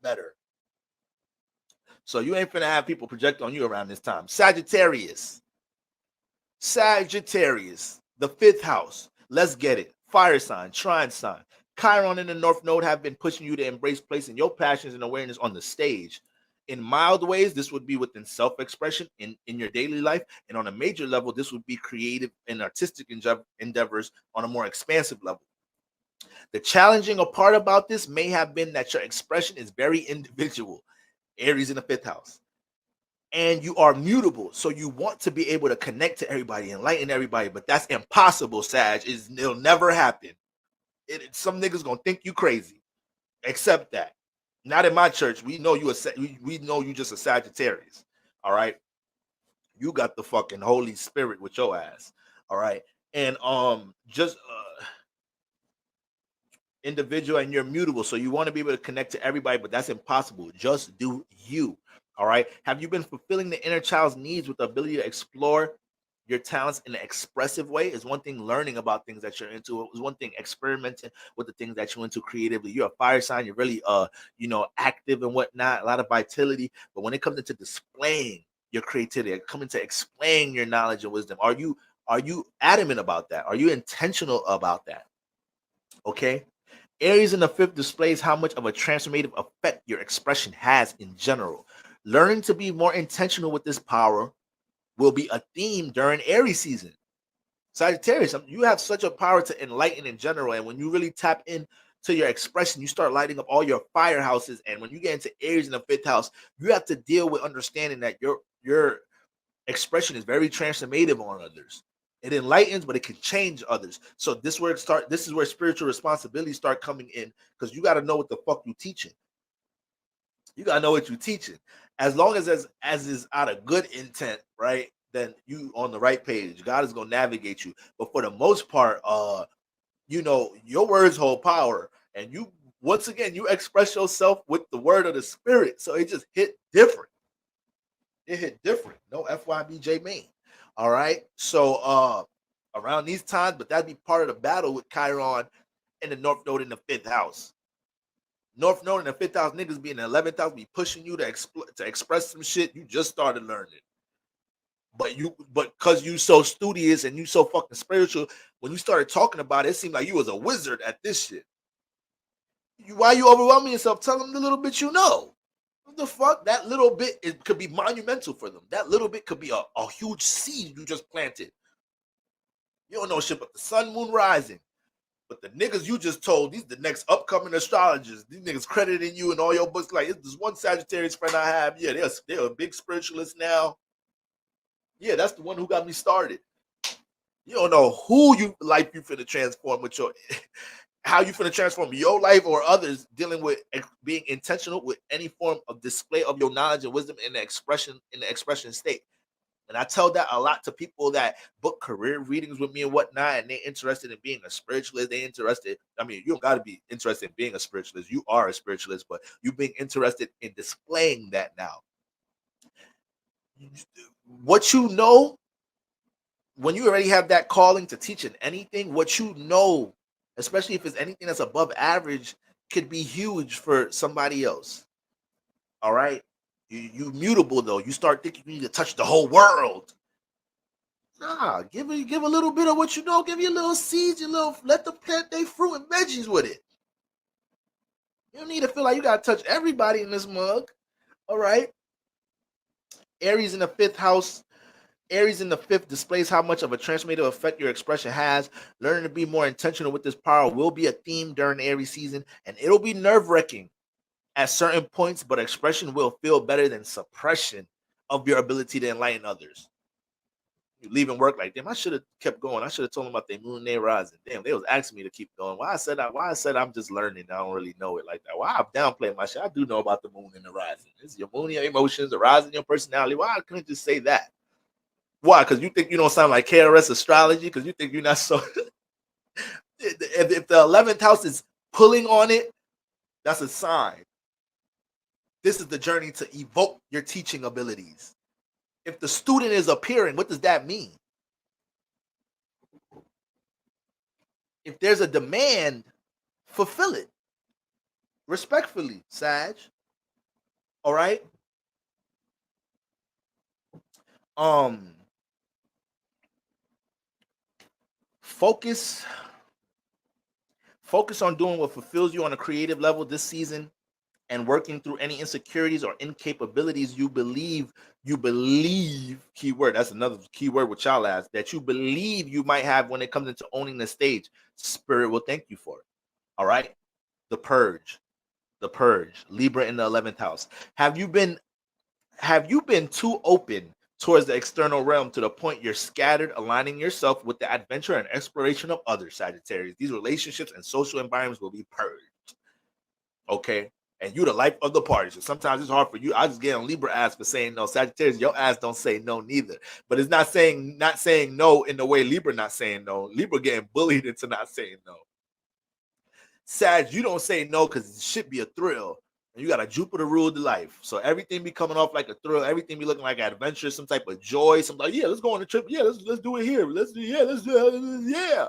better. So you ain't finna have people project on you around this time. Sagittarius. Sagittarius, the fifth house. Let's get it. Fire sign, trine sign. Chiron in the North Node have been pushing you to embrace placing your passions and awareness on the stage. In mild ways, this would be within self-expression in your daily life. And on a major level, this would be creative and artistic endeavors on a more expansive level. The challenging part about this may have been that your expression is very individual. Aries in the fifth house. And you are mutable. So you want to be able to connect to everybody, enlighten everybody, but that's impossible, Sag. It'll never happen. Some niggas gonna think you crazy. Accept that. Not in my church. We know we know you just a Sagittarius. All right. You got the fucking Holy Spirit with your ass. All right. And just individual, and you're mutable. So you want to be able to connect to everybody, but that's impossible. Just do you. All right. Have you been fulfilling the inner child's needs with the ability to explore your talents in an expressive way? Is one thing learning about things that you're into. It was one thing experimenting with the things that you're into creatively. You're a fire sign. You're really active and whatnot, a lot of vitality. But when it comes into displaying your creativity, coming to explain your knowledge and wisdom, are you adamant about that? Are you intentional about that? Okay. Aries in the fifth displays how much of a transformative effect your expression has in general. Learning to be more intentional with this power will be a theme during Aries season. Sagittarius, you have such a power to enlighten in general, and when you really tap into your expression, you start lighting up all your firehouses. And when you get into Aries in the fifth house, you have to deal with understanding that your expression is very transformative on others. It enlightens, but it can change others. So this is where spiritual responsibilities start coming in, because you got to know what the fuck you teaching. You gotta know what you're teaching. As long as is out of good intent, right? Then you on the right page. God is gonna navigate you. But for the most part, your words hold power, and you once again you express yourself with the word of the spirit. So it just hit different. It hit different. No FYBJ main. All right. So around these times, but that'd be part of the battle with Chiron in the North Node in the fifth house. North Node in the fifth house, niggas be in the 11th house, be pushing you to express some shit you just started learning. But because you so studious and you so fucking spiritual, when you started talking about it, it seemed like you was a wizard at this shit. Why you overwhelming yourself? Tell them the little bit you know. What the fuck? That little bit, it could be monumental for them. That little bit could be a huge seed you just planted. You don't know shit but the sun, moon, rising. But the niggas you just told, these the next upcoming astrologers. These niggas crediting you in all your books. Like, this one Sagittarius friend I have. Yeah, they're a big spiritualist now. Yeah, that's the one who got me started. You don't know who you finna transform with your how you finna transform your life or others dealing with being intentional with any form of display of your knowledge and wisdom in the expression state. And I tell that a lot to people that book career readings with me and whatnot, and they're interested in being a spiritualist. They're interested. I mean, you don't got to be interested in being a spiritualist. You are a spiritualist, but you being interested in displaying that now. What you know, when you already have that calling to teach in anything, what you know, especially if it's anything that's above average, could be huge for somebody else. All right? You mutable, though. You start thinking you need to touch the whole world. Nah, give a little bit of what you know. Give you a little seeds, let them plant their fruit and veggies with it. You don't need to feel like you gotta touch everybody in this mug. All right. Aries in the fifth house. Aries in the fifth displays how much of a transformative effect your expression has. Learning to be more intentional with this power will be a theme during the Aries season, and it'll be nerve-wracking at certain points, but expression will feel better than suppression of your ability to enlighten others. You leaving work like, damn, I should have kept going. I should have told them about their moon, their rising. Damn, they was asking me to keep going. Why I said I'm just learning. I don't really know it like that. Why I'm downplaying my shit. I do know about the moon and the rising. It's your moon, your emotions, the rising, your personality. Why I couldn't just say that? Why? Because you think you don't sound like KRS astrology? Because you think you're not so. If the 11th house is pulling on it, that's a sign. This is the journey to evoke your teaching abilities. If the student is appearing, what does that mean? If there's a demand, fulfill it. Respectfully, Sag. All right. Um, focus focus on doing what fulfills you on a creative level this season, and working through any insecurities or incapabilities you believe keyword, that's another keyword with y'all ass, that you believe you might have when it comes into owning the stage. Spirit will thank you for it. All right. The purge. The purge. Libra in the 11th house. Have you been too open towards the external realm to the point you're scattered, aligning yourself with the adventure and exploration of others, Sagittarius? These relationships and social environments will be purged. Okay. And you the life of the party. So sometimes it's hard for you. I just get on Libra ass for saying no. Sagittarius, your ass don't say no neither. But it's not saying no in the way Libra not saying no. Libra getting bullied into not saying no. Sag, you don't say no because it should be a thrill. And you got a Jupiter ruled life. So everything be coming off like a thrill. Everything be looking like adventure, some type of joy. Some like, yeah, let's go on a trip. Yeah, let's do it here. Let's do yeah.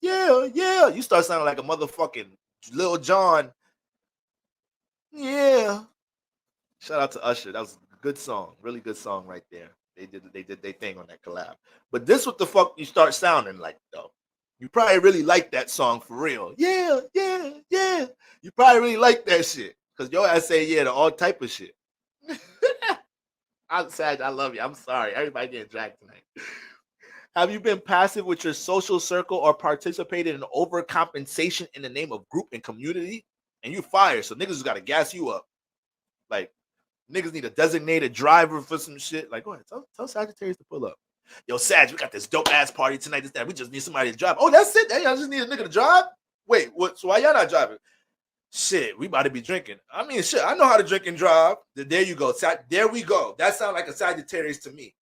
Yeah, yeah. You start sounding like a motherfucking Lil Jon. Yeah. Shout out to Usher. That was a good song. Really good song right there. They did their thing on that collab. But this what the fuck you start sounding like though. You probably really like that song for real. Yeah, yeah, yeah. You probably really like that shit. Cause your ass say yeah to all type of shit. I'm sad. I love you. I'm sorry. Everybody getting dragged tonight. Have you been passive with your social circle or participated in overcompensation in the name of group and community? And you fire, so niggas just gotta gas you up. Like niggas need a designated driver for some shit. Like, go ahead, tell Sagittarius to pull up. Yo, Sag, we got this dope ass party tonight. This that we just need somebody to drive. Oh, that's it. Hey, I just need a nigga to drive. Wait, what? So why y'all not driving? Shit, we about to be drinking. I mean, shit, I know how to drink and drive. There you go. There we go. That sounds like a Sagittarius to me.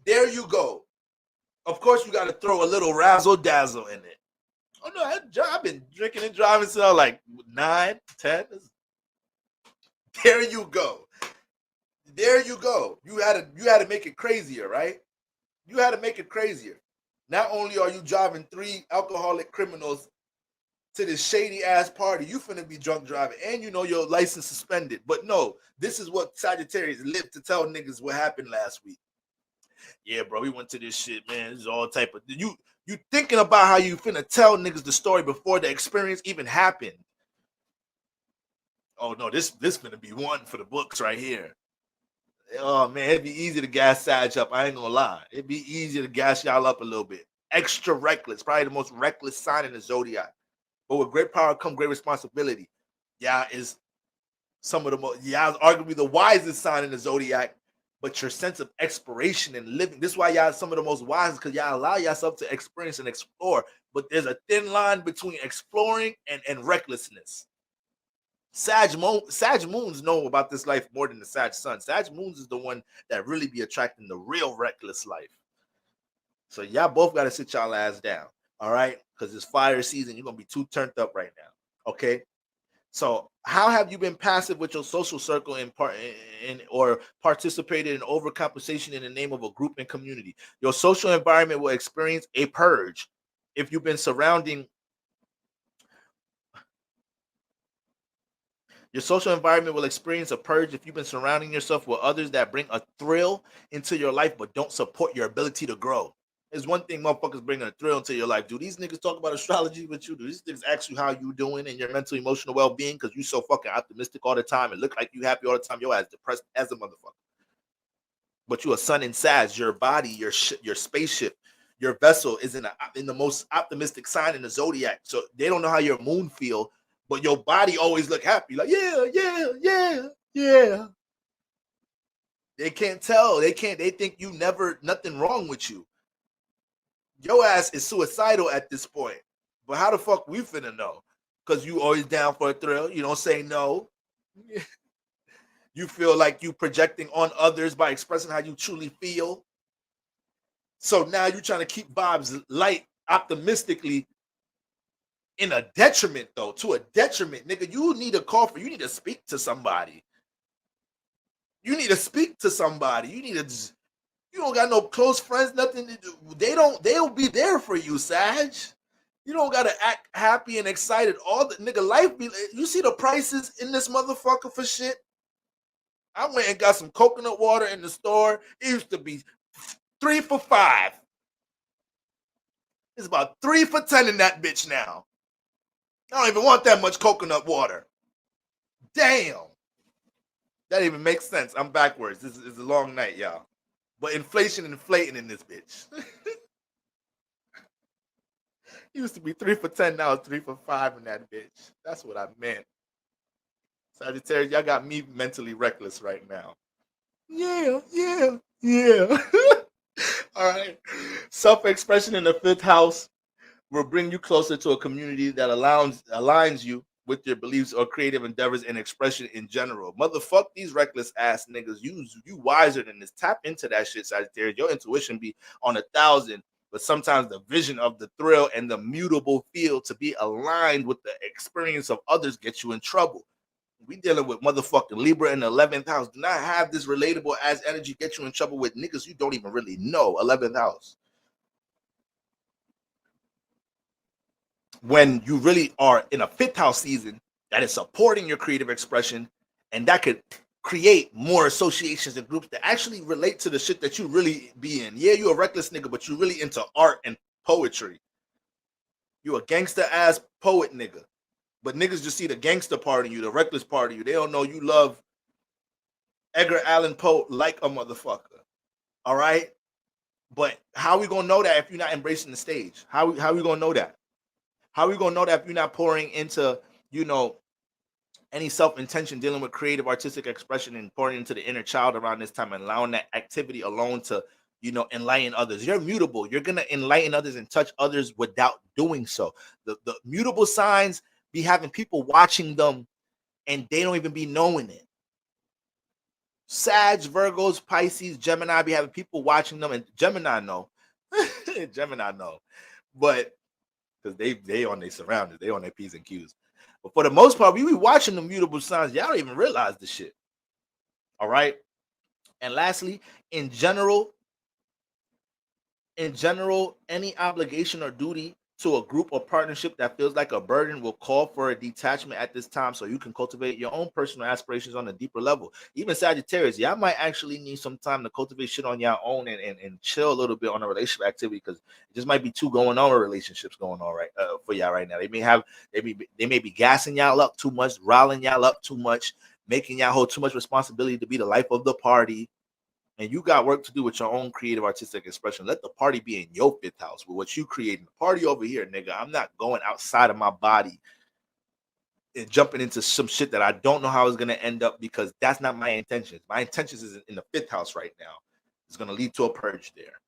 There you go. Of course, you got to throw a little razzle dazzle in it. Oh no, I've been drinking and driving since I was like 9, 10. There you go. There you go. You had to make it crazier, right? You had to make it crazier. Not only are you driving 3 alcoholic criminals to this shady ass party, you finna be drunk driving, and you know your license suspended. But no, this is what Sagittarius lived to tell niggas what happened last week. Yeah, bro, we went to this shit, man. This is all type of you thinking about how you finna tell niggas the story before the experience even happened. Oh no, this finna be one for the books right here. Oh man, it'd be easy to gas Sag up. I ain't gonna lie. It'd be easy to gas y'all up a little bit. Extra reckless, probably the most reckless sign in the zodiac. But with great power come great responsibility. Yeah, is some of the most, yeah, arguably the wisest sign in the zodiac. But your sense of exploration and living, this is why y'all some of the most wise, because y'all allow yourself to experience and explore. But there's a thin line between exploring and recklessness. Sag Moons know about this life more than the Sag Sun. Sag Moons is the one that really be attracting the real reckless life. So y'all both got to sit y'all ass down, all right? Because it's fire season. You're gonna be too turned up right now, okay? So how have you been passive with your social circle or participated in overcompensation in the name of a group and community? Your social environment will experience a purge if you've been surrounding. Your social environment will experience a purge if you've been surrounding yourself with others that bring a thrill into your life but don't support your ability to grow. There's one thing motherfuckers bring a thrill into your life. Do these niggas talk about astrology with you? Do these niggas ask you how you doing and your mental emotional well-being because you so fucking optimistic all the time and look like you happy all the time? Your ass depressed as a motherfucker. But you a sun in Sag. Your body, your spaceship, your vessel is in the most optimistic sign in the zodiac. So they don't know how your moon feel, but your body always look happy. Like, yeah, yeah, yeah, yeah. They can't tell. They think you never, nothing wrong with you. Your ass is suicidal at this point. But how the fuck we finna know? Because you always down for a thrill. You don't say no. You feel like you projecting on others by expressing how you truly feel. So now you're trying to keep vibes light optimistically in a detriment, though. To a detriment, nigga. You need a call for. You need to speak to somebody. You need to speak to somebody. You need to. You don't got no close friends, nothing to do. They'll be there for you, Sag. You don't gotta act happy and excited. All the nigga life be. You see the prices in this motherfucker for shit. I went and got some coconut water in the store. It used to be 3 for $5. It's about 3 for $10 in that bitch now. I don't even want that much coconut water. Damn. That even makes sense. I'm backwards. This is a long night, y'all. But inflation inflating in this bitch. Used to be 3 for $10, now it's 3 for $5 in that bitch. That's what I meant. Sagittarius, y'all got me mentally reckless right now. Yeah. All right. Self-expression in the 5th house will bring you closer to a community that aligns you with your beliefs or creative endeavors and expression in general. Motherfuck these reckless ass niggas. You wiser than this. Tap into that shit, Sagittarius. Your intuition be on 1,000, but sometimes the vision of the thrill and the mutable feel to be aligned with the experience of others gets you in trouble. We dealing with motherfucking Libra in the 11th house. Do not have this relatable ass energy get you in trouble with niggas you don't even really know. 11th house. When you really are in a 5th house season that is supporting your creative expression, and that could create more associations and groups that actually relate to the shit that you really be in. Yeah, you a reckless nigga, but you really into art and poetry. You a gangster ass poet nigga. But niggas just see the gangster part of you, the reckless part of you. They don't know you love Edgar Allan Poe like a motherfucker. All right? But how we gonna know that if you're not embracing the stage? How we gonna know that? How are we gonna know that if you're not pouring into, any self-intention dealing with creative artistic expression and pouring into the inner child around this time and allowing that activity alone to, enlighten others? You're mutable. You're gonna enlighten others and touch others without doing so. The mutable signs be having people watching them and they don't even be knowing it. Sag, Virgos, Pisces, Gemini be having people watching them, and Gemini know. Gemini know. But because they on their surroundings, they on their P's and Q's. But for the most part, we be watching the mutable signs. Y'all don't even realize the shit. All right. And lastly, in general, any obligation or duty to a group or partnership that feels like a burden will call for a detachment at this time so you can cultivate your own personal aspirations on a deeper level. Even Sagittarius, y'all might actually need some time to cultivate shit on your own and chill a little bit on a relationship activity, because it just might be too going on with relationships going on right for y'all right now. They may be gassing y'all up too much, riling y'all up too much, making y'all hold too much responsibility to be the life of the party. And you got work to do with your own creative artistic expression. Let the party be in your 5th house with what you creating. The party over here, nigga. I'm not going outside of my body and jumping into some shit that I don't know how it's going to end up, because that's not my intentions. My intentions is in the 5th house right now. It's going to lead to a purge there.